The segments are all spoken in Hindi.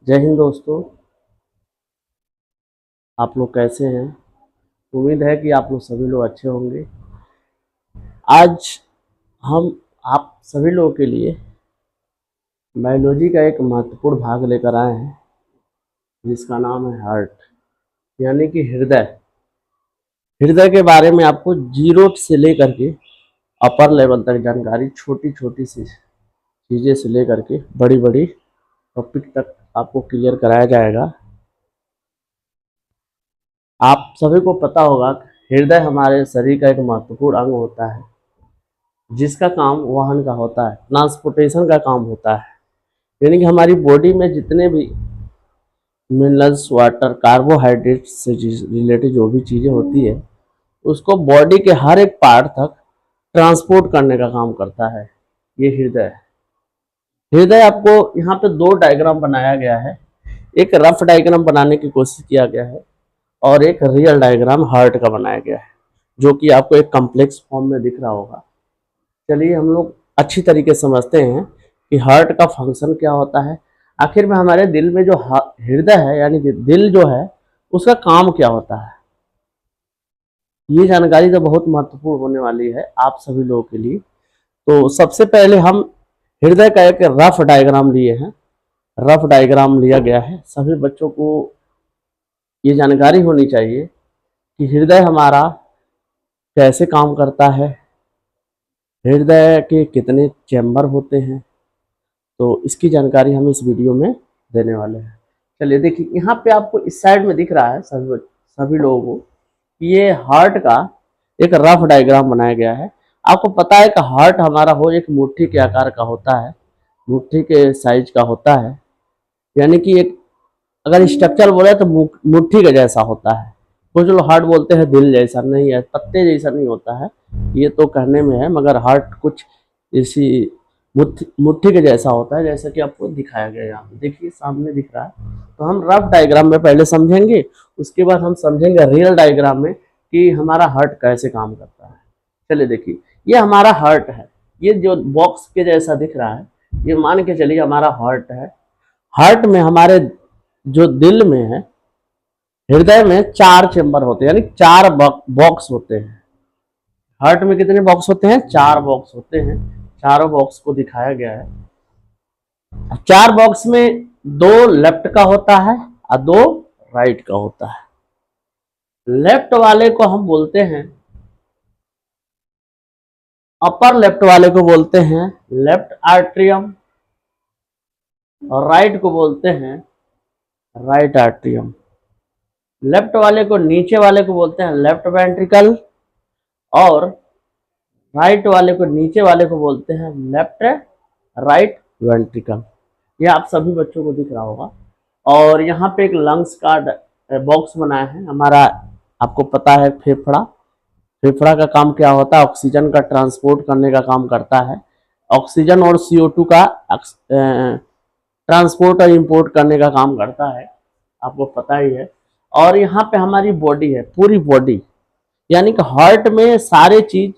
जय हिंद दोस्तों। आप लोग कैसे हैं? उम्मीद है कि आप लोग सभी लोग अच्छे होंगे। आज हम आप सभी लोगों के लिए बायोलॉजी का एक महत्वपूर्ण भाग लेकर आए हैं, जिसका नाम है हार्ट, यानी कि हृदय। हृदय के बारे में आपको जीरो से लेकर के अपर लेवल तक जानकारी, छोटी छोटी सी चीज़ें से लेकर के बड़ी बड़ी टॉपिक तक आपको क्लियर कराया जाएगा। आप सभी को पता होगा, हृदय हमारे शरीर का एक महत्वपूर्ण अंग होता है, जिसका काम वहन का होता है, ट्रांसपोर्टेशन का काम होता है। यानी कि हमारी बॉडी में जितने भी मिनरल्स, वाटर, कार्बोहाइड्रेट से रिलेटेड जो भी चीज़ें होती है, उसको बॉडी के हर एक पार्ट तक ट्रांसपोर्ट करने का काम करता है ये हृदय। हृदय आपको यहाँ पे दो डायग्राम बनाया गया है। एक रफ डायग्राम बनाने की कोशिश किया गया है और एक रियल डायग्राम हार्ट का बनाया गया है, जो कि आपको एक कॉम्प्लेक्स फॉर्म में दिख रहा होगा। चलिए हम लोग अच्छी तरीके से समझते हैं कि हार्ट का फंक्शन क्या होता है। आखिर में हमारे दिल में जो हृदय है, यानी कि दिल जो है, उसका काम क्या होता है। ये जानकारी तो बहुत महत्वपूर्ण होने वाली है आप सभी लोगों के लिए। तो सबसे पहले हम हृदय का एक रफ डायग्राम लिए हैं। रफ डायग्राम लिया गया है। सभी बच्चों को ये जानकारी होनी चाहिए कि हृदय हमारा कैसे काम करता है, हृदय के कितने चैम्बर होते हैं। तो इसकी जानकारी हम इस वीडियो में देने वाले हैं। चलिए देखिए, यहाँ पे आपको इस साइड में दिख रहा है सभी लोगों को कि ये हार्ट का एक रफ डायग्राम बनाया गया है। आपको पता है कि हार्ट हमारा हो एक मुट्ठी के आकार का होता है, मुट्ठी के साइज का होता है। यानी कि एक अगर स्ट्रक्चर बोले तो मुट्ठी के जैसा होता है। कुछ लोग हार्ट बोलते हैं दिल जैसा, नहीं है, पत्ते जैसा नहीं होता है, ये तो कहने में है, मगर हार्ट कुछ इसी मुट्ठी के जैसा होता है, जैसा कि आपको दिखाया गया यहाँ पे। देखिए सामने दिख रहा है। तो हम रफ डायग्राम में पहले समझेंगे, उसके बाद हम समझेंगे रियल डायग्राम में कि हमारा हार्ट कैसे काम करता है। चलिए देखिए, ये हमारा हार्ट है। ये जो बॉक्स के जैसा दिख रहा है, ये मान के चलिए हमारा हार्ट है। हार्ट में हमारे जो दिल में है, हृदय में 4 चेंबर होते हैं, यानी 4 बॉक्स होते हैं। हार्ट में कितने बॉक्स होते हैं? 4 बॉक्स होते हैं। चारों बॉक्स को दिखाया गया है। 4 बॉक्स में 2 लेफ्ट का होता है और 2 राइट का होता है। लेफ्ट वाले को हम बोलते हैं, अपर लेफ्ट वाले को बोलते हैं लेफ्ट आर्ट्रियम, और राइट को बोलते हैं राइट आर्ट्रियम। लेफ्ट वाले को, नीचे वाले को बोलते हैं लेफ्ट वेंट्रिकल, और राइट वाले को, नीचे वाले को बोलते हैं लेफ्ट राइट वेंट्रिकल। ये आप सभी बच्चों को दिख रहा होगा। और यहाँ पे एक लंग्स का बॉक्स बनाया है हमारा। आपको पता है फेफड़ा, फेफड़ा का काम क्या होता है? ऑक्सीजन का ट्रांसपोर्ट करने का काम करता है। ऑक्सीजन और CO2 का ट्रांसपोर्ट और इंपोर्ट करने का काम करता है, आपको पता ही है। और यहाँ पे हमारी बॉडी है, पूरी बॉडी, यानी कि हार्ट में सारे चीज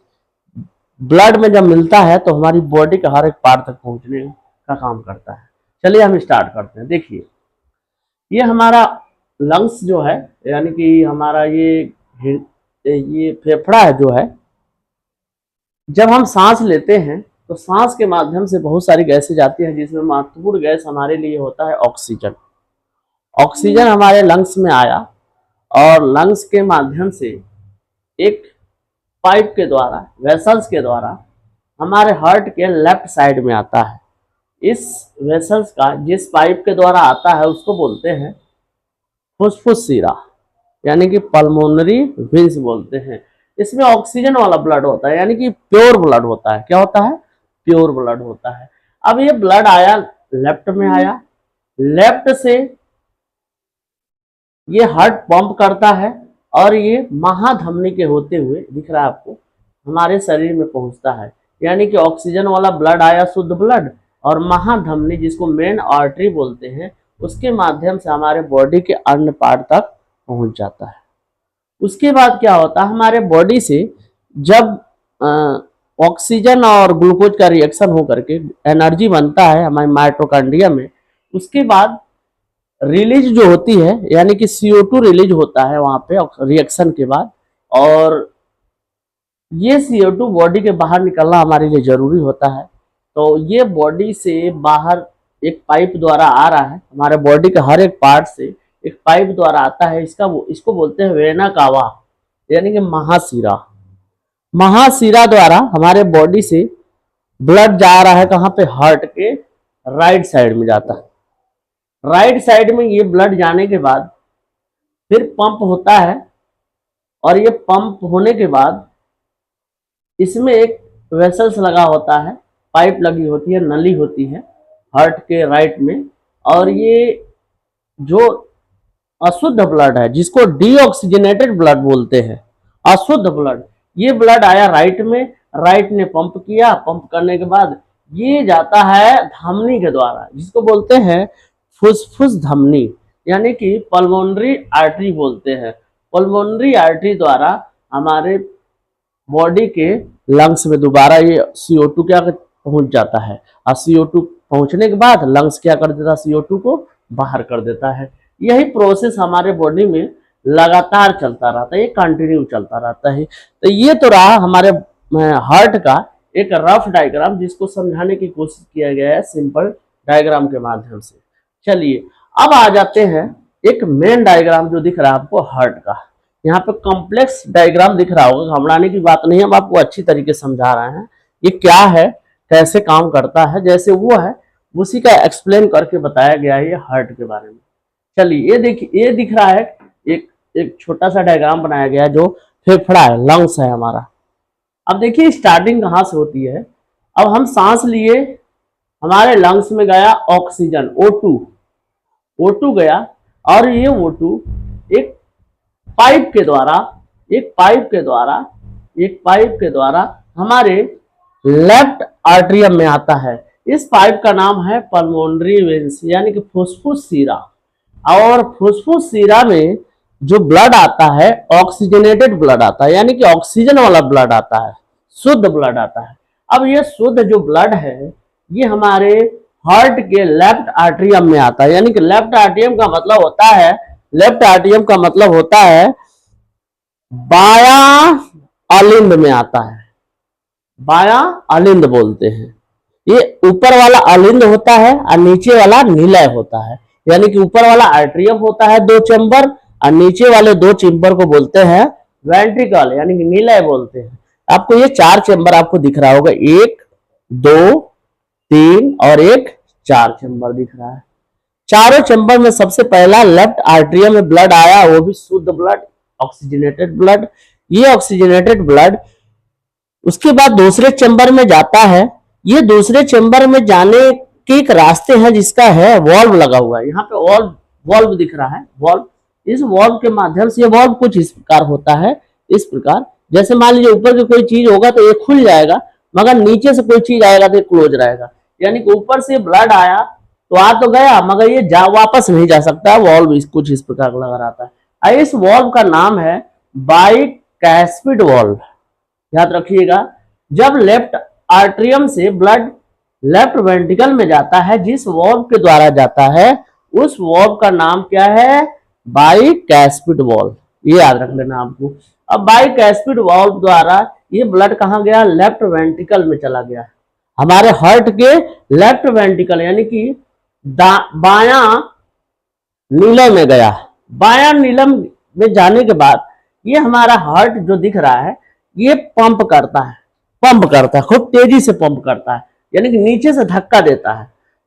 ब्लड में जब मिलता है तो हमारी बॉडी का हर एक पार्ट तक पहुंचने का काम करता है। चलिए हम स्टार्ट करते हैं। देखिए, ये हमारा लंग्स जो है, यानी कि हमारा ये फेफड़ा है जो है, जब हम सांस लेते हैं तो सांस के माध्यम से बहुत सारी गैसें जाती हैं, जिसमें महत्वपूर्ण गैस हमारे लिए होता है ऑक्सीजन। ऑक्सीजन हमारे लंग्स में आया और लंग्स के माध्यम से एक पाइप के द्वारा, वेसल्स के द्वारा हमारे हार्ट के लेफ्ट साइड में आता है। इस वेसल्स का जिस पाइप के द्वारा आता है उसको बोलते हैं फुसफुस शिरा, यानी कि पल्मोनरी वेन्स बोलते हैं। इसमें ऑक्सीजन वाला ब्लड होता है, यानी कि प्योर ब्लड होता है। क्या होता है? प्योर ब्लड होता है। अब ये ब्लड आया, लेफ्ट में आया, लेफ्ट से ये हार्ट पंप करता है और ये महाधमनी के होते हुए, दिख रहा है आपको, हमारे शरीर में पहुंचता है। यानी कि ऑक्सीजन वाला ब्लड आया, शुद्ध ब्लड, और महाधमनी, जिसको मेन आर्टरी बोलते हैं, उसके माध्यम से हमारे बॉडी के अन्य पार्ट तक पहुंच जाता है। उसके बाद क्या होता है, हमारे बॉडी से जब ऑक्सीजन और ग्लूकोज का रिएक्शन होकर के एनर्जी बनता है हमारे माइटोकॉन्ड्रिया में, उसके बाद रिलीज जो होती है, यानी कि CO2 रिलीज होता है वहां पे रिएक्शन के बाद, और ये CO2 बॉडी के बाहर निकलना हमारे लिए जरूरी होता है। तो ये बॉडी से बाहर एक पाइप द्वारा आ रहा है, हमारे बॉडी के हर एक पार्ट से एक पाइप द्वारा आता है। इसको बोलते हैं वेना कावा, यानी कि महाशिरा। महाशिरा द्वारा हमारे बॉडी से ब्लड जा रहा है, कहाँ पे, हार्ट के राइट साइड में जाता है। राइट साइड में ये ब्लड जाने के बाद फिर पंप होता है, और ये पंप होने के बाद इसमें एक वेसल्स लगा होता है, पाइप लगी होती है, नली होती है हार्ट के राइट में। और ये जो अशुद्ध ब्लड है, जिसको डीऑक्सीजनेटेड ब्लड बोलते हैं, अशुद्ध ब्लड, ये ब्लड आया राइट में, राइट ने पंप किया, पंप करने के बाद ये जाता है धमनी के द्वारा, जिसको बोलते हैं फुसफुस धमनी, यानी कि पल्मोनरी आर्टरी बोलते हैं। पल्मोनरी आर्टरी द्वारा हमारे बॉडी के लंग्स में दोबारा ये CO2 क्या पहुंच जाता है, और CO2 पहुंचने के बाद लंग्स क्या कर देता है, CO2 को बाहर कर देता है। यही प्रोसेस हमारे बॉडी में लगातार चलता रहता है, ये कंटिन्यू चलता रहता है। तो ये तो रहा हमारे हार्ट का एक रफ डायग्राम, जिसको समझाने की कोशिश किया गया है सिंपल डायग्राम के माध्यम से। चलिए अब आ जाते हैं एक मेन डायग्राम जो दिख रहा है आपको हार्ट का। यहाँ पे कॉम्प्लेक्स डायग्राम दिख रहा होगा, घबराने की बात नहीं है, हम आपको अच्छी तरीके से समझा रहे हैं ये क्या है, कैसे काम करता है, जैसे वो है उसी का एक्सप्लेन करके बताया गया है ये हार्ट के बारे में। चलिए ये देखिए, ये दिख रहा है एक छोटा सा डायग्राम बनाया गया है जो फेफड़ा है, लंग्स है हमारा। अब देखिए स्टार्टिंग कहाँ से होती है। अब हम सांस लिए, हमारे लंग्स में गया ऑक्सीजन O2 गया, और ये O2 एक पाइप के द्वारा हमारे लेफ्ट आर्टरियम में आता है। इस पाइप का नाम है पल्मोनरी वेन्स, यानी कि फुसफुस सीरा। और फुसफुस सीरा में जो ब्लड आता है ऑक्सीजनेटेड ब्लड आता है, यानी कि ऑक्सीजन वाला ब्लड आता है, शुद्ध ब्लड आता है। अब ये शुद्ध जो ब्लड है ये हमारे हार्ट के लेफ्ट आर्टरियम में आता है, यानी कि लेफ्ट आर्टरियम का मतलब होता है बाया अलिंद में आता है, बाया अलिंद बोलते हैं। ये ऊपर वाला अलिंद होता है और नीचे वाला निलय होता है, यानी कि ऊपर वाला आर्टरियम होता है 2 चैम्बर, और नीचे वाले 2 चैम्बर को बोलते हैं वेंट्रिकल, यानी कि निलय बोलते हैं। आपको ये 4 चैम्बर आपको दिख रहा होगा, 1 2 3 और एक 4 चैम्बर दिख रहा है। चारों चैम्बर में सबसे पहला लेफ्ट आर्टरियम में ब्लड आया, वो भी शुद्ध ब्लड, ऑक्सीजनेटेड ब्लड। ये ऑक्सीजनेटेड ब्लड उसके बाद दूसरे चैम्बर में जाता है। ये दूसरे चैम्बर में जाने के एक रास्ते हैं जिसका है वॉल्व लगा हुआ है, यहाँ पे वॉल्व दिख रहा है, वॉल्व। इस वॉल्व के माध्यम से, ये वॉल्व कुछ इस प्रकार होता है, इस प्रकार जैसे मान लीजिए ऊपर की कोई चीज होगा तो ये खुल जाएगा, मगर नीचे से कोई चीज आएगा तो ये क्लोज रहेगा। यानी कि ऊपर से ब्लड आया तो आ तो गया, मगर ये वापस नहीं जा सकता। वॉल्व कुछ इस प्रकार लगा रहता है। इस वॉल्व का नाम है बाइकैस्पिड वॉल्व, याद रखिएगा। जब लेफ्ट आर्टरियम से ब्लड लेफ्ट वेंट्रिकल में जाता है, जिस वॉल्व के द्वारा जाता है उस वॉल्व का नाम क्या है, बाइकैस्पिड वॉल्व, ये याद रख लेना आपको। अब बाइकैस्पिड वॉल्व द्वारा ये ब्लड कहाँ गया, लेफ्ट वेंट्रिकल में चला गया, हमारे हार्ट के लेफ्ट वेंट्रिकल, यानी कि बाया नीलम में गया। बाया नीलम में जाने के बाद ये हमारा हार्ट जो दिख रहा है ये पंप करता है, खूब तेजी से पंप करता है, यानी कि नीचे से धक्का देता है।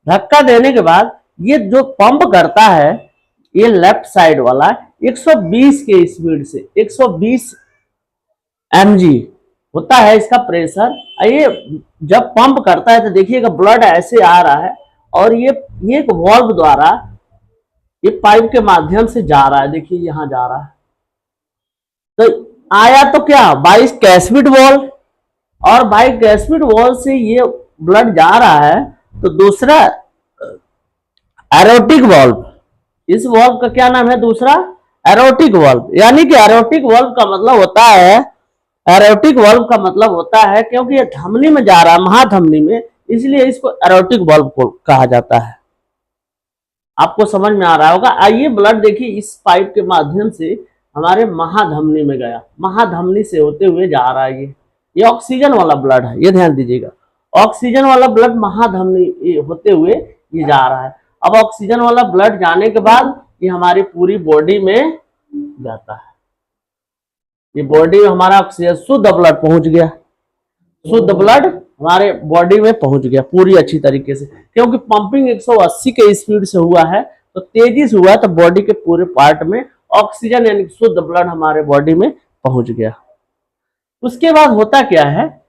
धक्का देने के बाद ये जो पंप करता है, ये लेफ्ट साइड वाला 120 के स्पीड से 120 mg होता है इसका प्रेशर। ये जब पंप करता है तो देखिएगा ब्लड ऐसे आ रहा है, और ये एक वॉल्व द्वारा ये पाइप के माध्यम से जा रहा है, देखिए यहां जा रहा है। तो आया तो क्या, बाइकैस्पिड वॉल्व, और बाइकैस्पिड वॉल्व से ये ब्लड जा रहा है तो दूसरा एरोटिक वॉल्व, इस वॉल्व का क्या नाम है, दूसरा एरोटिक वॉल्व। यानी कि एरोटिक वॉल्व का मतलब होता है, एरोटिक वॉल्व का मतलब होता है क्योंकि ये धमनी में जा रहा है, महाधमनी में, इसलिए इसको एरोटिक वॉल्व को कहा जाता है। आपको समझ में आ रहा होगा। आइए ब्लड देखिए इस पाइप के माध्यम से हमारे महाधमनी में गया, महाधमनी से होते हुए जा रहा है। ये ऑक्सीजन वाला ब्लड है, ये ध्यान दीजिएगा। ऑक्सीजन वाला ब्लड महाधमनी होते हुए ये जा रहा है। अब ऑक्सीजन वाला ब्लड जाने के बाद ये हमारी पूरी बॉडी में जाता है। ये बॉडी में हमारा ऑक्सीजन शुद्ध ब्लड पहुंच गया, शुद्ध ब्लड हमारे बॉडी में पहुंच गया पूरी अच्छी तरीके से, क्योंकि पंपिंग 180 के स्पीड से हुआ है, तो तेजी से हुआ है, तो बॉडी के पूरे पार्ट में ऑक्सीजन यानी शुद्ध ब्लड हमारे बॉडी में पहुंच गया। उसके बाद होता क्या है,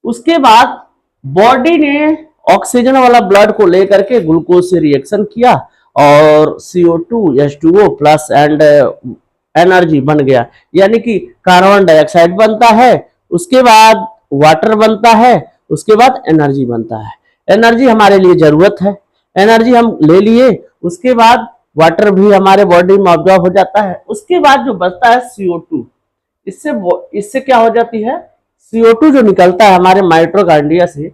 उसके बाद बॉडी ने ऑक्सीजन वाला ब्लड को लेकर के ग्लूकोज से रिएक्शन किया और CO2 H2O plus and energy बन गया, यानी कि कार्बन डाइऑक्साइड बनता है, उसके बाद वाटर बनता है, उसके बाद एनर्जी बनता है। एनर्जी हमारे लिए जरूरत है, एनर्जी हम ले लिए, उसके बाद वाटर भी हमारे बॉडी में ऑब्जॉर्ब हो जाता है। उसके बाद जो बचता है CO2, इससे क्या हो जाती है, CO2 जो निकलता है हमारे माइटोकॉन्ड्रिया से।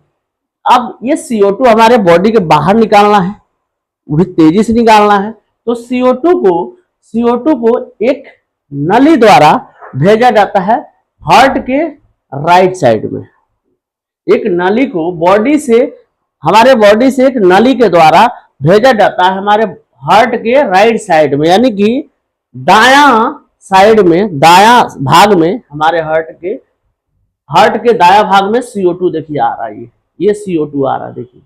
अब ये CO2 हमारे बॉडी के बाहर निकालना है, वो भी तेजी से निकालना है, तो CO2 को एक नली द्वारा भेजा जाता है हार्ट के राइट साइड में। एक नली को हमारे बॉडी से एक नली के द्वारा भेजा जाता है हमारे हार्ट के राइट साइड में, यानी कि दायां साइड में, दायां भाग में, हमारे हार्ट के दायां भाग में CO2 देखिए आ रहा है। ये CO2 आ रहा है, देखिए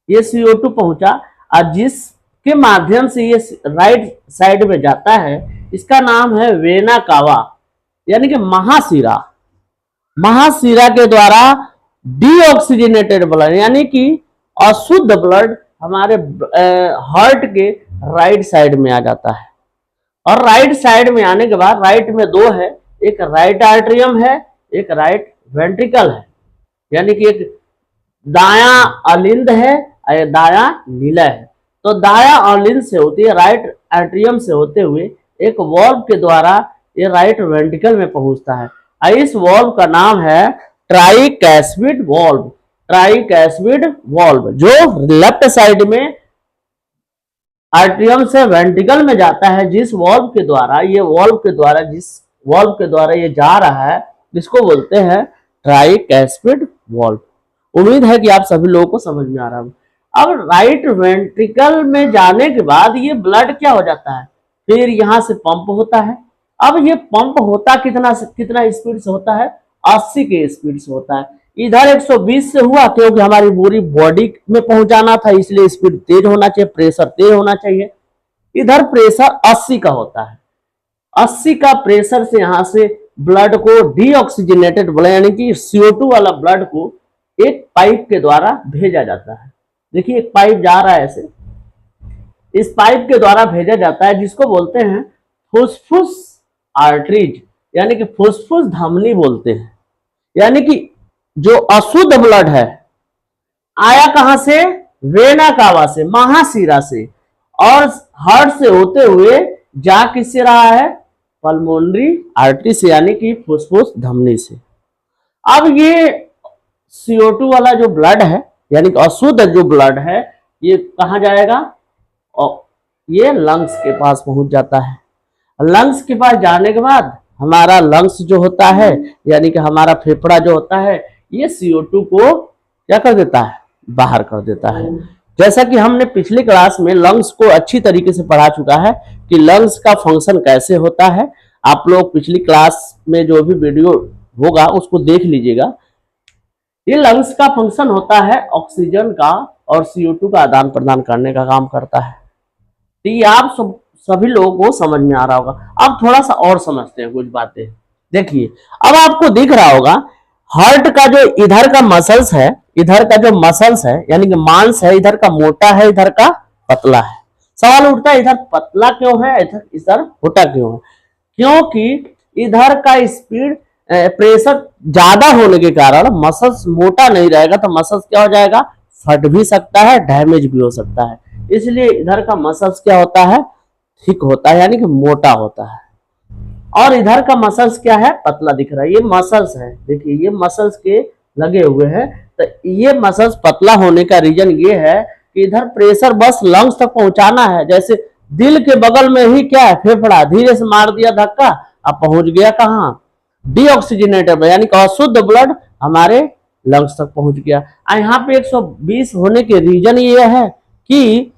ये CO2 पहुंचा, और जिसके माध्यम से ये राइट साइड में जाता है इसका नाम है वेना कावा, यानी कि महाशिरा। महाशिरा के द्वारा डीऑक्सीजनेटेड ब्लड यानी कि अशुद्ध ब्लड हमारे हार्ट के राइट साइड में आ जाता है। और राइट साइड में आने के बाद, राइट में दो है, एक राइट आर्टरियम है, एक राइट वेंट्रिकल है, यानी कि एक दाया अलिंद है और दाया नीला है। तो दाया अलिंद से होती है, राइट आर्टरियम से होते हुए एक वॉल्व के द्वारा ये राइट वेंट्रिकल में पहुंचता है। इस वॉल्व का नाम है ट्राइकैस्पिड वॉल्व। ट्राइकैस्पिड वॉल्व जो लेफ्ट साइड में आर्टरियम से वेंट्रिकल में जाता है, जिस वॉल्व के द्वारा ये जा रहा है, जिसको बोलते हैं ट्राइकैस्पिड वॉल्व। उम्मीद है कि आप सभी लोगों को समझ में आ रहा होगा। अब राइट वेंट्रिकल में जाने के बाद ये ब्लड क्या हो जाता है, फिर यहां से पंप होता है। अब ये पंप होता कितना स्पीड से होता है, 80 के स्पीड से होता है। इधर 120 से हुआ क्योंकि हमारी पूरी बॉडी में पहुंचाना था, इसलिए स्पीड तेज होना चाहिए, प्रेशर तेज होना चाहिए। इधर प्रेशर 80 का होता है, 80 का प्रेशर से यहां से ब्लड को डीऑक्सीजनेटेड ब्लड यानी कि CO2 वाला ब्लड को एक पाइप के द्वारा भेजा जाता है। देखिए एक पाइप जा रहा है ऐसे, इस पाइप के द्वारा भेजा जाता है, जिसको बोलते हैं फुसफुस आर्टरीज, यानी कि फुसफुस धमनी बोलते हैं। यानी कि जो अशुद्ध ब्लड है आया कहां से, वेना कावा से, महाशिरा से, और हार्ट से होते हुए जा किससे रहा है, पल्मोनरी आर्टरी से, यानी कि फुसफुस धमनी से। अब ये CO2 वाला जो ब्लड है यानी कि अशुद्ध जो ब्लड है, ये कहां जाएगा, और ये लंग्स के पास पहुंच जाता है। लंग्स के पास जाने के बाद हमारा लंग्स जो होता है यानी कि हमारा फेफड़ा जो होता है, ये CO2 को क्या कर देता है, बाहर कर देता है। जैसा कि हमने पिछली क्लास में लंग्स को अच्छी तरीके से पढ़ा चुका है कि लंग्स का फंक्शन कैसे होता है। आप लोग पिछली क्लास में जो भी वीडियो होगा उसको देख लीजिएगा। ये लंग्स का फंक्शन होता है ऑक्सीजन का और CO2 का आदान प्रदान करने का काम करता है। तो ये आप सभी लोगों को समझ में आ रहा होगा। अब थोड़ा सा और समझते हैं कुछ बातें। देखिए अब आपको दिख रहा होगा हार्ट का जो इधर का मसल्स है, इधर का जो मसल्स है यानी कि मांस है, इधर का मोटा है, इधर का पतला है। सवाल उठता है इधर पतला क्यों है, इधर मोटा क्यों है? क्योंकि इधर का स्पीड प्रेशर ज्यादा होने के कारण मसल्स मोटा नहीं रहेगा, तो मसल्स क्या हो जाएगा, फट भी सकता है, डैमेज भी हो सकता है। इसलिए इधर का मसल्स क्या होता है, थिक होता है यानी कि मोटा होता है। और इधर का मसल्स क्या है, पतला दिख रहा है। ये मसल्स है, देखिए ये मसल्स के लगे हुए हैं। तो ये मसल्स पतला होने का रीजन ये है कि इधर प्रेशर बस लंग्स तक पहुंचाना है। जैसे दिल के बगल में ही क्या है, फेफड़ा, धीरे से मार दिया धक्का, अब पहुंच गया कहाँ, डीऑक्सीजनेटेड, यानी कि अशुद्ध ब्लड हमारे लंग्स तक पहुंच गया। यहाँ पे 120 होने के रीजन ये है कि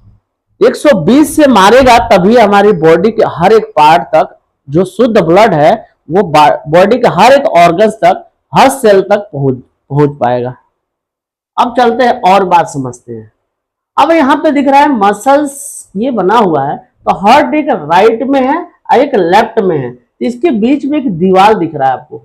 120 से मारेगा तभी हमारी बॉडी के हर एक पार्ट तक जो शुद्ध ब्लड है वो बॉडी के हर एक ऑर्गन्स तक, हर सेल तक पहुंच पाएगा। अब चलते हैं और बात समझते हैं। अब यहाँ पे दिख रहा है मसल्स ये बना हुआ है, तो हार्ट एक राइट में है और एक लेफ्ट में है, तो इसके बीच में एक दीवार दिख रहा है आपको,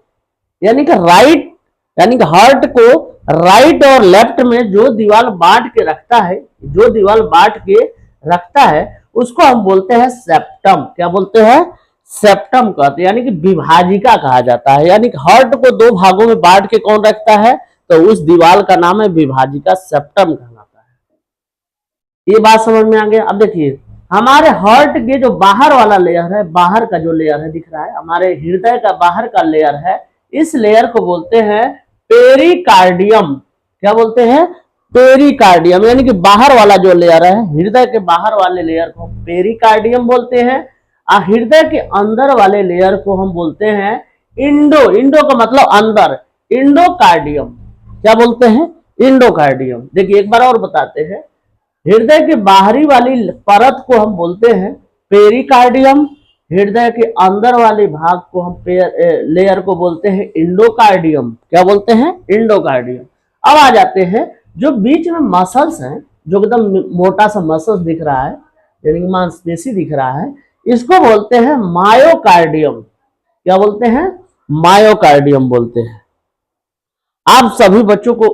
यानी कि राइट, यानी कि हार्ट को राइट और लेफ्ट में जो दीवार बांट के रखता है, जो दीवार बांट के रखता है उसको हम बोलते हैं सेप्टम। क्या बोलते हैं? सेप्टम कहते हैं, यानी कि विभाजिका कहा जाता है। यानी कि हार्ट को दो भागों में बांट के कौन रखता है, तो उस दीवार का नाम है विभाजिका, सेप्टम कहलाता है। ये बात समझ में आ गया। अब देखिए हमारे हार्ट के जो बाहर वाला लेयर है, बाहर का जो लेयर है दिख रहा है, हमारे हृदय का बाहर का लेयर है, इस लेयर को बोलते हैं पेरिकार्डियम। क्या बोलते हैं? पेरिकार्डियम, यानी कि बाहर वाला जो लेयर है, हृदय के बाहर वाले लेयर को पेरिकार्डियम बोलते हैं, और हृदय के अंदर वाले लेयर को हम बोलते हैं इंडो का मतलब अंदर, इंडोकार्डियम। क्या बोलते हैं? इंडोकार्डियम। देखिए एक बार और बताते हैं, हृदय के बाहरी वाली परत को हम बोलते हैं पेरिकार्डियम, हृदय के अंदर वाले भाग को हम लेयर को बोलते हैं इंडोकार्डियम। क्या बोलते हैं? इंडोकार्डियम। अब आ जाते हैं जो बीच में मसल्स हैं, जो एकदम मोटा सा मसल्स दिख रहा है, यानी मांसपेशी दिख रहा है, इसको बोलते हैं मायोकार्डियम। क्या बोलते हैं? मायोकार्डियम बोलते हैं। आप सभी बच्चों को,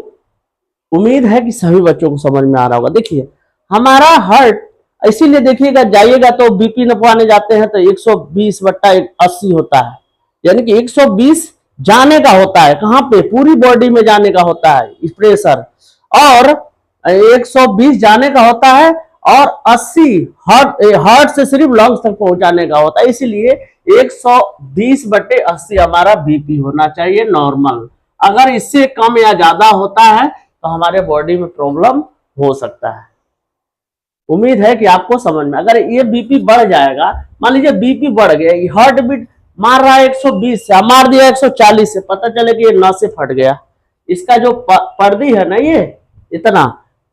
उम्मीद है कि सभी बच्चों को समझ में आ रहा होगा। देखिए हमारा हार्ट, इसीलिए देखिएगा जाइएगा तो बीपी नपवाने जाते हैं तो 120/80 होता है, यानी कि 120 जाने का होता है, कहाँ पे? पूरी बॉडी में जाने का होता है प्रेशर, और 120 जाने का होता है, और 80 हार्ट से सिर्फ लंग्स तक पहुंचाने का होता है। इसीलिए 120/80 हमारा बीपी होना चाहिए नॉर्मल। अगर इससे कम या ज्यादा होता है तो हमारे बॉडी में प्रॉब्लम हो सकता है। उम्मीद है कि आपको समझ में, अगर ये बीपी बढ़ जाएगा, मान लीजिए बीपी बढ़ गया, हार्ट बीट मार रहा है 120 से, मार दिया 140 से, पता चले कि ये नस से फट गया, इसका जो पर्दी है ना, ये इतना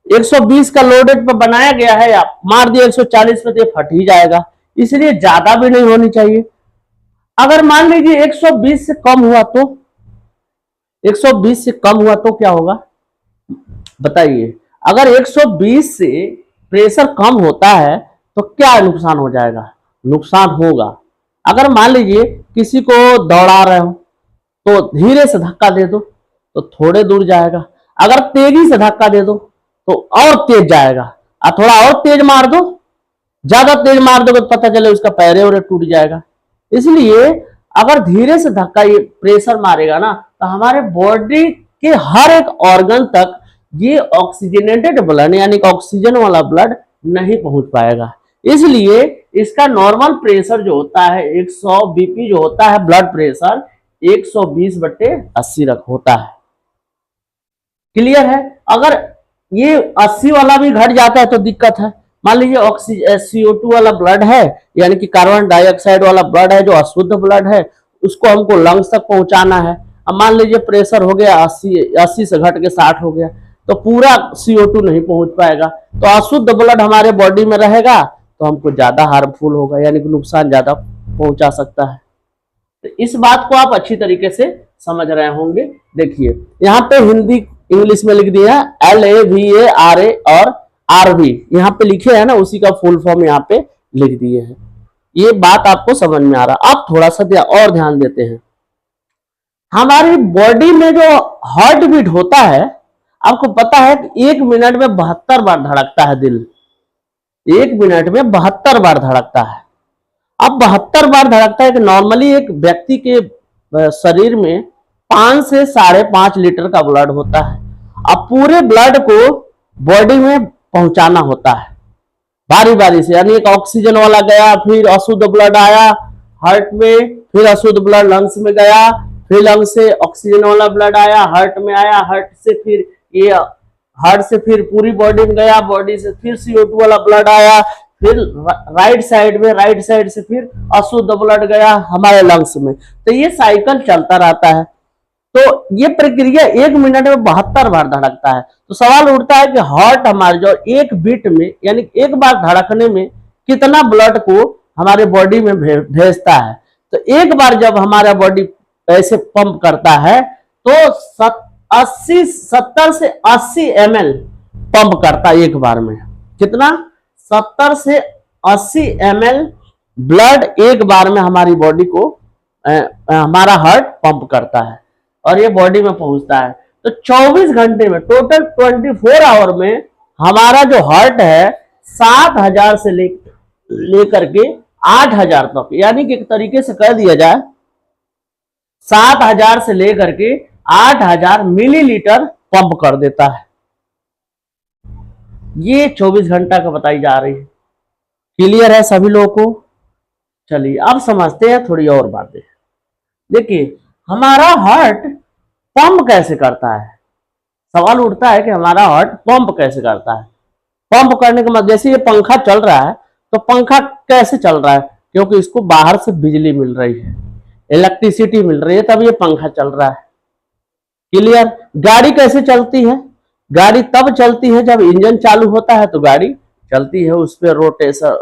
120 का लोडेड पे बनाया गया है, आप मार दिया 140 पे तो ये फट ही जाएगा। इसलिए ज्यादा भी नहीं होनी चाहिए। अगर मान लीजिए 120 से कम हुआ तो, 120 से कम हुआ तो क्या होगा बताइए? अगर 120 से प्रेशर कम होता है तो क्या नुकसान हो जाएगा? नुकसान होगा। अगर मान लीजिए किसी को दौड़ा रहे हो तो धीरे से धक्का दे दो तो थोड़े दूर जाएगा, अगर तेजी से धक्का दे दो तो और तेज जाएगा, और थोड़ा और तेज मार दो, ज्यादा तेज मार दो तो पता चले उसका पैरे वैरे टूट जाएगा। इसलिए अगर धीरे से धक्का ये प्रेशर मारेगा ना तो हमारे बॉडी के हर एक ऑर्गन तक ये ऑक्सीजनेटेड ब्लड, यानी कि ऑक्सीजन वाला ब्लड नहीं पहुंच पाएगा। इसलिए इसका नॉर्मल प्रेशर जो होता है 100, बीपी जो होता है ब्लड प्रेशर 120/80 रख होता है। क्लियर है? अगर ये 80 वाला भी घट जाता है तो दिक्कत है। मान लीजिए ऑक्सीजन CO2 वाला ब्लड है, यानी कि कार्बन डाइऑक्साइड वाला ब्लड है, जो अशुद्ध ब्लड है, उसको हमको लंग्स तक पहुंचाना है। अब मान लीजिए प्रेशर हो गया 80 से घट के 60 हो गया, तो पूरा CO2 नहीं पहुंच पाएगा, तो अशुद्ध ब्लड हमारे बॉडी में रहेगा तो हमको ज्यादा हार्मफुल होगा, यानी कि नुकसान ज्यादा पहुंचा सकता है। तो इस बात को आप अच्छी तरीके से समझ रहे होंगे। देखिए यहाँ पे हिंदी इंग्लिश में लिख दिया LAVARA और RV, यहाँ पे लिखे हैं ना, उसी का फुल फॉर्म यहाँ पे लिख दिए हैं। ये बात आपको समझ में आ रहा। आप थोड़ा सा और ध्यान देते हैं, हमारी बॉडी में जो हार्ट बीट होता है, आपको पता है कि 1 मिनट में 72 बार धड़कता है दिल, 1 मिनट में 72 बार धड़कता है। अब 72 बार धड़कता है कि नॉर्मली एक व्यक्ति के शरीर में 5 से 5.5 लीटर का ब्लड होता है। अब पूरे ब्लड को बॉडी में पहुंचाना होता है बारी बारी से, यानी एक ऑक्सीजन वाला गया, फिर अशुद्ध ब्लड आया हार्ट में, फिर अशुद्ध ब्लड लंग्स में गया, फिर लंग्स से ऑक्सीजन वाला ब्लड आया, हार्ट में आया, हार्ट से फिर ये हार्ट से फिर पूरी बॉडी में गया, बॉडी से फिर CO2 वाला ब्लड आया, फिर राइट साइड से फिर अशुद्ध ब्लड गया हमारे लंग्स में। तो ये साइकिल चलता रहता है। तो ये प्रक्रिया 1 मिनट में 72 बार धड़कता है। तो सवाल उठता है कि हार्ट हमारे जो एक बीट में यानी एक बार धड़कने में कितना ब्लड को हमारे बॉडी में भेजता है। तो एक बार जब हमारा बॉडी ऐसे पंप करता है तो 70 से 80 ml पंप करता है एक बार में। कितना? 70 से 80 ml ब्लड एक बार में हमारी बॉडी को हमारा हार्ट पंप करता है और ये बॉडी में पहुंचता है। तो 24 घंटे में टोटल 24 आवर में हमारा जो हार्ट है 7000 से लेकर के 8000 तक, यानी कि एक तरीके से कह दिया जाए 7000 से लेकर के 8000 मिलीलीटर पंप कर देता है। ये 24 घंटा का बताई जा रही है। क्लियर है सभी लोगों को? चलिए अब समझते हैं थोड़ी और बातें। देखिए हमारा हार्ट पंप कैसे करता है। सवाल उठता है कि हमारा हार्ट पंप कैसे करता है। पंप करने का मतलब जैसे ये पंखा चल रहा है तो पंखा कैसे चल रहा है, क्योंकि इसको बाहर से बिजली मिल रही है, इलेक्ट्रिसिटी मिल रही है, तब ये पंखा चल रहा है। क्लियर? गाड़ी कैसे चलती है? गाड़ी तब चलती है जब इंजन चालू होता है तो गाड़ी चलती है, उस पर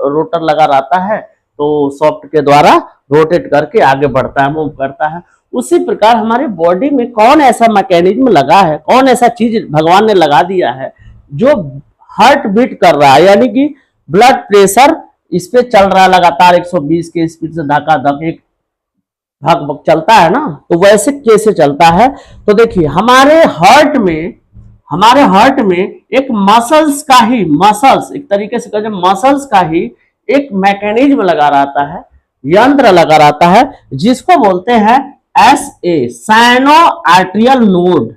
रोटर लगा रहता है तो सॉफ्ट के द्वारा रोटेट करके आगे बढ़ता है, मूव करता है। उसी प्रकार हमारी बॉडी में कौन ऐसा मैकेनिज्म लगा है, कौन ऐसा चीज भगवान ने लगा दिया है जो हार्ट बीट कर रहा है, यानी कि ब्लड प्रेशर इस पे चल रहा है लगातार 120 के स्पीड से धक्का धक एक भग चलता है ना, तो वैसे कैसे चलता है। तो देखिए हमारे हार्ट में एक मसल्स एक तरीके से कहें मसल्स का ही एक मैकेनिज्म लगा रहता है, यंत्र लगा रहता है, जिसको बोलते हैं SA साइनो आर्टरियल नोड।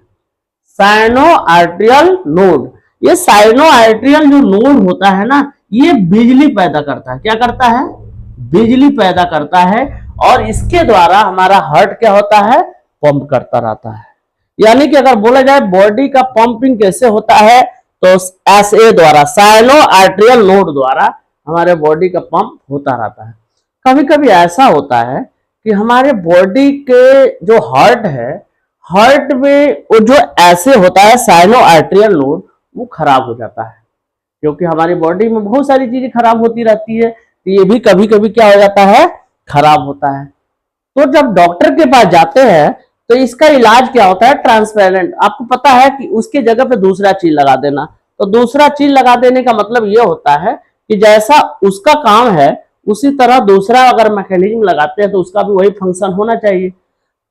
ये साइनो आर्टरियल जो नोड होता है ना, ये बिजली पैदा करता है। क्या करता है? बिजली पैदा करता है और इसके द्वारा हमारा हार्ट क्या होता है? पंप करता रहता है। यानी कि अगर बोला जाए बॉडी का पंपिंग कैसे होता है तो SA द्वारा, साइनो आर्टरियल नोड द्वारा हमारे बॉडी का पंप होता रहता है। कभी कभी ऐसा होता है कि हमारे बॉडी के जो हार्ट में वो जो ऐसे होता है साइनो आर्टरियल नोड, वो खराब हो जाता है, क्योंकि हमारी बॉडी में बहुत सारी चीजें खराब होती रहती है, तो ये भी कभी कभी क्या हो जाता है? खराब होता है। तो जब डॉक्टर के पास जाते हैं तो इसका इलाज क्या होता है? ट्रांसपेरेंट। आपको पता है कि उसके जगह पे दूसरा चीज लगा देना। तो दूसरा चीज लगा देने का मतलब ये होता है कि जैसा उसका काम है उसी तरह दूसरा अगर मैकेनिज्म लगाते हैं तो उसका भी वही फंक्शन होना चाहिए।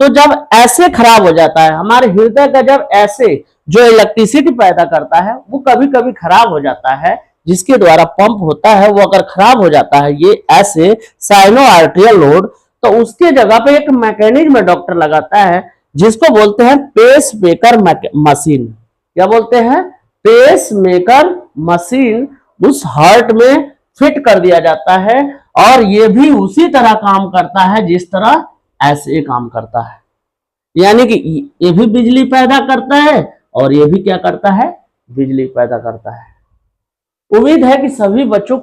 तो जब ऐसे खराब हो जाता है हमारे हृदय का, जब ऐसे जो इलेक्ट्रिसिटी पैदा करता है वो कभी कभी खराब हो जाता है, जिसके द्वारा पंप होता है, वो अगर खराब हो जाता है ये ऐसे साइनो आर्टरियल नोड, तो उसके जगह पे एक मैकेनिज्म डॉक्टर लगाता है जिसको बोलते हैं पेस मेकर मशीन। क्या बोलते हैं? पेस मेकर मशीन उस हार्ट में फिट कर दिया जाता है और ये भी उसी तरह काम करता है जिस तरह ऐसे काम करता है। यानी कि ये भी बिजली पैदा करता है और ये भी क्या करता है? बिजली पैदा करता है। उम्मीद है कि सभी बच्चों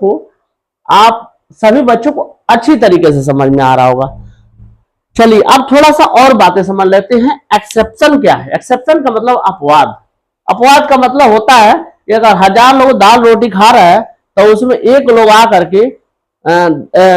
को अच्छी तरीके से समझ में आ रहा होगा। चलिए अब थोड़ा सा और बातें समझ लेते हैं। एक्सेप्शन क्या है? एक्सेप्शन का मतलब अपवाद। अपवाद का मतलब होता है कि अगर 1000 लोग दाल रोटी खा रहे हैं तो उसमें एक लोग आ करके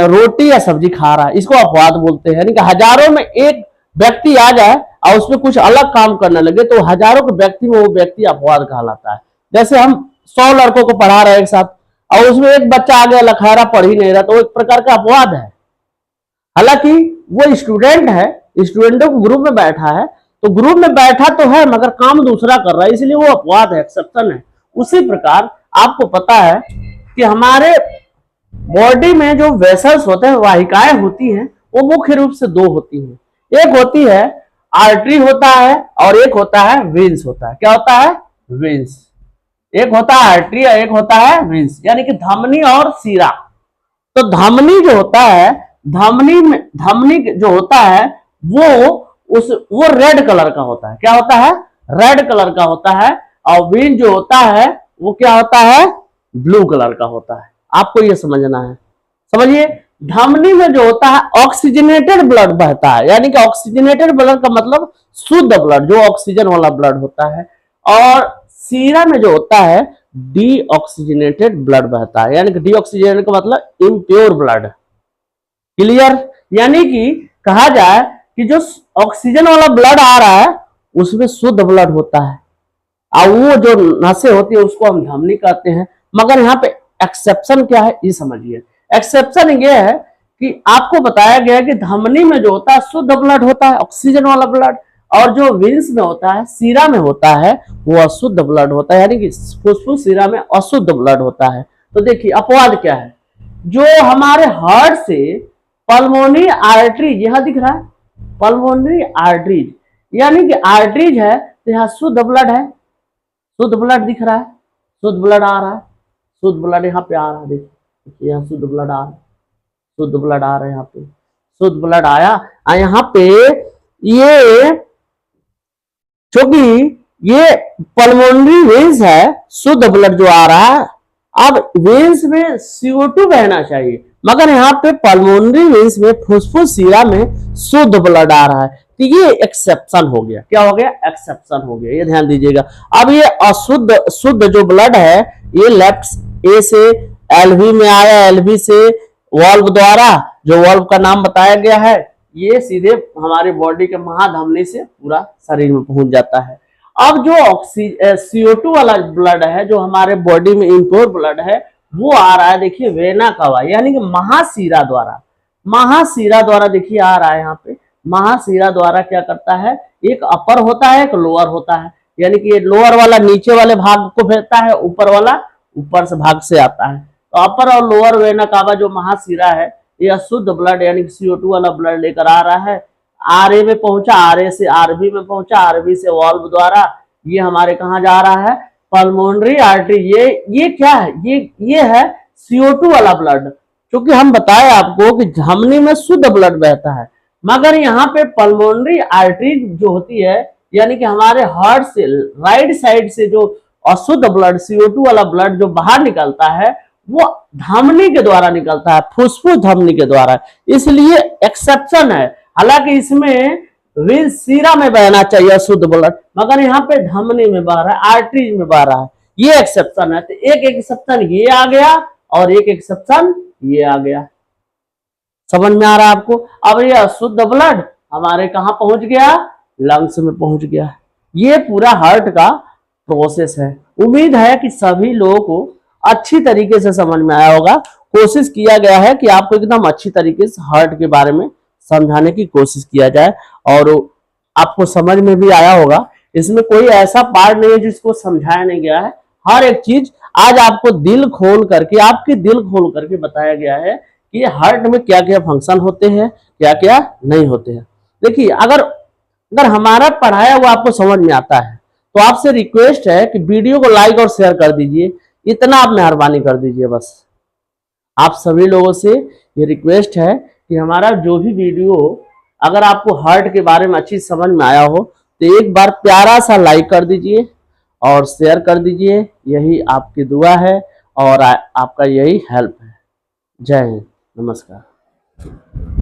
रोटी या सब्जी खा रहा है, इसको अपवाद बोलते हैं। यानी कि हजारों में एक व्यक्ति आ जाए और उसमें कुछ अलग काम करने लगे तो हजारों के व्यक्ति में वो व्यक्ति अपवाद कहलाता है। जैसे हम 100 लड़कों को पढ़ा रहे हैं एक साथ और उसमें एक बच्चा आ गया लखैरा पढ़ ही नहीं रहा, तो एक प्रकार का अपवाद है। हालांकि वो स्टूडेंट है, स्टूडेंटों को ग्रुप में बैठा है, तो ग्रुप में बैठा तो है मगर काम दूसरा कर रहा है, इसलिए वो अपवाद है, एक्सेप्शन है। उसी प्रकार आपको पता है कि हमारे बॉडी में जो वेसल्स होते हैं, वाहिकाएं होती हैं, वो मुख्य रूप से 2 होती हैं। एक होती है आर्टरी होता है और एक होता है वेन्स होता है। क्या होता है? वेन्स। एक होता है आर्टरी और एक होता है वेन्स, यानी कि धमनी और सीरा। तो धमनी जो होता है, धमनी जो होता है वो रेड कलर का होता है। क्या होता है? रेड कलर का होता है और वेन जो होता है वो क्या होता है, ब्लू कलर का होता है। आपको ये समझना है। समझिए, धमनी में जो होता है ऑक्सीजनेटेड ब्लड बहता है, यानी कि ऑक्सीजनेटेड ब्लड का मतलब शुद्ध ब्लड, जो ऑक्सीजन वाला ब्लड होता है। और सीरा में जो होता है डीऑक्सीजनेटेड ब्लड बहता है, यानी कि डीऑक्सीजनेटेड का मतलब इम्प्योर ब्लड। क्लियर? यानी कि कहा जाए कि जो ऑक्सीजन वाला ब्लड आ रहा है उसमें शुद्ध ब्लड होता है, और वो जो नसें होती है उसको हम धमनी कहते हैं। मगर यहाँ पे एक्सेप्शन क्या है ये समझिए। एक्सेप्शन ये है कि आपको बताया गया है कि धमनी में जो होता है शुद्ध ब्लड होता है, ऑक्सीजन वाला ब्लड, और जो वेन्स में होता है, सीरा में होता है, वो अशुद्ध ब्लड होता है, यानी कि फुसफुस सीरा में अशुद्ध ब्लड होता है। तो देखिए अपवाद क्या है, जो हमारे हार्ट से पल्मोनरी आर्टरीज, यहां दिख रहा है पल्मोनरी आर्टरीज, यानी कि आर्टरीज है तो यहाँ शुद्ध ब्लड है, शुद्ध ब्लड दिख रहा है, शुद्ध ब्लड आ रहा है, शुद्ध ब्लड यहाँ पे आ रहा है। देखिए यहाँ शुद्ध ब्लड आ रहा है, शुद्ध ब्लड आ रहा है, यहाँ पे शुद्ध ब्लड आया। यहाँ पे ये क्योंकि ये पल्मोनरी वेन्स है, शुद्ध ब्लड जो आ रहा है। अब वेन्स में CO2 बहना चाहिए, मगर यहाँ पे पल्मोनरी वेन्स में फुसफुस सीरा में शुद्ध ब्लड आ रहा है। तो ये एक्सेप्शन हो गया। क्या हो गया? एक्सेप्शन हो गया, ये ध्यान दीजिएगा। अब ये अशुद्ध शुद्ध जो ब्लड है ये लेफ्ट ए से LV में आया, LV से वाल्व द्वारा, जो वाल्व का नाम बताया गया है, ये सीधे हमारे बॉडी के महाधमनी से पूरा शरीर में पहुंच जाता है। अब जो CO2 वाला ब्लड है, जो हमारे बॉडी में इम्प्योर ब्लड है, वो आ रहा है देखिए वेना कवा, यानी कि महासीरा द्वारा। महासीरा द्वारा देखिए आ रहा है यहाँ पे। महासीरा द्वारा क्या करता है, एक अपर होता है, एक लोअर होता है, यानी कि ये लोअर वाला नीचे वाले भाग को भेजता है, ऊपर वाला ऊपर से भाग से आता है। तो अपर और लोअर वेना कावा जो महासीरा है, ये अशुद्ध ब्लड यानी कि CO2 वाला ब्लड लेकर आ रहा है। RA में पहुंचा, RA से RB में पहुंचा, RB से वाल्व द्वारा ये हमारे कहाँ जा रहा है, पल्मोनरी आर्टरी। ये क्या है, ये है CO2 वाला ब्लड। क्योंकि हम बताए आपको कि धमनी में शुद्ध ब्लड बहता है, मगर यहाँ पे पल्मोनरी आर्टरी जो होती है, यानी कि हमारे हार्ट से राइट साइड से जो अशुद्ध ब्लड CO2 वाला ब्लड जो बाहर निकलता है, वो धमनी के द्वारा निकलता है, फुसफुस धमनी के द्वारा। इसलिए एक्सेप्शन है। हालांकि इसमें सीरा में बहना चाहिए अशुद्ध ब्लड, मगर यहाँ पे धमनी में बह रहा है, आर्टरीज में बह रहा है, ये एक्सेप्शन है। तो एक एक्सेप्शन ये आ गया और एक एक्सेप्शन ये आ गया। समझ में आ रहा है आपको? अब ये अशुद्ध ब्लड हमारे कहाँ पहुंच गया, लंग्स में पहुंच गया। ये पूरा हार्ट का प्रोसेस है। उम्मीद है कि सभी लोगों को अच्छी तरीके से समझ में आया होगा। कोशिश किया गया है कि आपको एकदम अच्छी तरीके से हार्ट के बारे में समझाने की कोशिश किया जाए, और आपको समझ में भी आया होगा। इसमें कोई ऐसा पार्ट नहीं है जिसको समझाया नहीं गया है। हर एक चीज आज आपको दिल खोल करके, आपके दिल खोल करके बताया गया है कि हार्ट में क्या क्या फंक्शन होते हैं, क्या क्या नहीं होते हैं। देखिए अगर हमारा पढ़ाया हुआ आपको समझ में आता है तो आपसे रिक्वेस्ट है कि वीडियो को लाइक और शेयर कर दीजिए। इतना आप मेहरबानी कर दीजिए बस। आप सभी लोगों से ये रिक्वेस्ट है कि हमारा जो भी वीडियो अगर आपको हार्ट के बारे में अच्छी समझ में आया हो तो एक बार प्यारा सा लाइक कर दीजिए और शेयर कर दीजिए। यही आपकी दुआ है और आपका यही हेल्प है। जय हिंद, नमस्कार।